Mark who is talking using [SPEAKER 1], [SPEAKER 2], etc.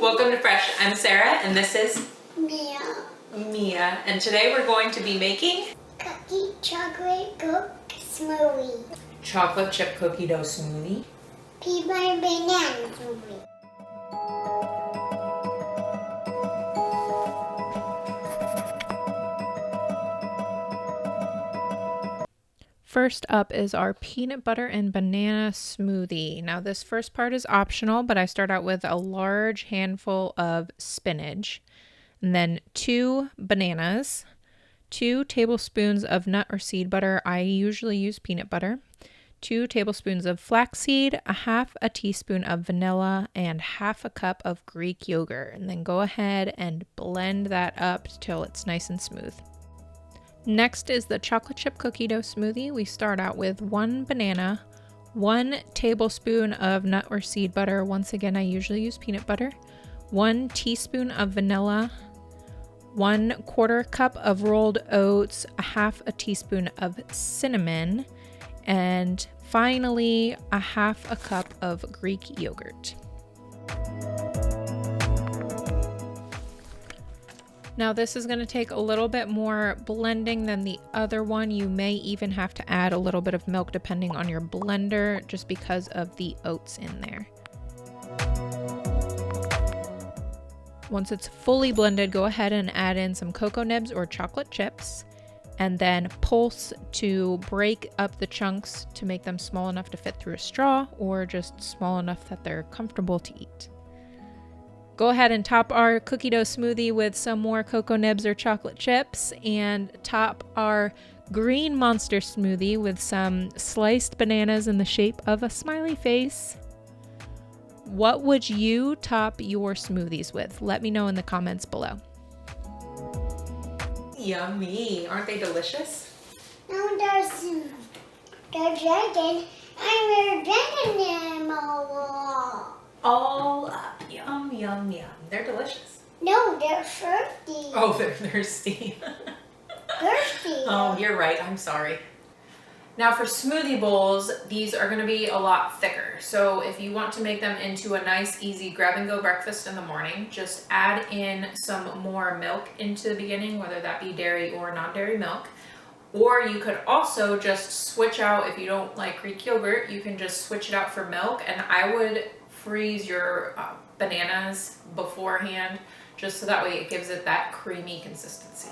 [SPEAKER 1] Welcome to Fresh. I'm Sarah and this is
[SPEAKER 2] Mia.
[SPEAKER 1] And today we're going to be making
[SPEAKER 2] Cookie chocolate cook smoothie.
[SPEAKER 1] chocolate chip cookie dough smoothie.
[SPEAKER 2] Peanut butter banana smoothie.
[SPEAKER 3] First up is our peanut butter and banana smoothie. Now this first part is optional, but I start out with a large handful of spinach, and then 2 bananas, 2 tablespoons of nut or seed butter. I usually use peanut butter, 2 tablespoons of flaxseed, a half a teaspoon of vanilla, and half a cup of Greek yogurt. And then go ahead and blend that up till it's nice and smooth. Next is the chocolate chip cookie dough smoothie. We start out with 1 banana, 1 tablespoon of nut or seed butter. Once again, I usually use peanut butter, 1 teaspoon of vanilla, 1/4 cup of rolled oats, a half a teaspoon of cinnamon, and finally a half a cup of Greek yogurt. Now this is going to take a little bit more blending than the other one. You may even have to add a little bit of milk depending on your blender, just because of the oats in there. Once it's fully blended, go ahead and add in some cocoa nibs or chocolate chips, and then pulse to break up the chunks to make them small enough to fit through a straw, or just small enough that they're comfortable to eat. Go ahead and top our cookie dough smoothie with some more cocoa nibs or chocolate chips, and top our green monster smoothie with some sliced bananas in the shape of a smiley face. What would you top your smoothies with? Let me know in the comments below.
[SPEAKER 1] Yummy. Aren't they delicious?
[SPEAKER 2] Now they're drinking. I'm drinking them all.
[SPEAKER 1] All up. Yum, yum, yum. They're delicious.
[SPEAKER 2] No, they're thirsty.
[SPEAKER 1] Oh, they're thirsty.
[SPEAKER 2] Thirsty.
[SPEAKER 1] Oh, you're right. I'm sorry. Now for smoothie bowls, these are going to be a lot thicker. So if you want to make them into a nice, easy grab-and-go breakfast in the morning, just add in some more milk into the beginning, whether that be dairy or non-dairy milk. Or you could also just switch out, if you don't like Greek yogurt, you can just switch it out for milk. And I would freeze your bananas beforehand, just so that way it gives it that creamy consistency.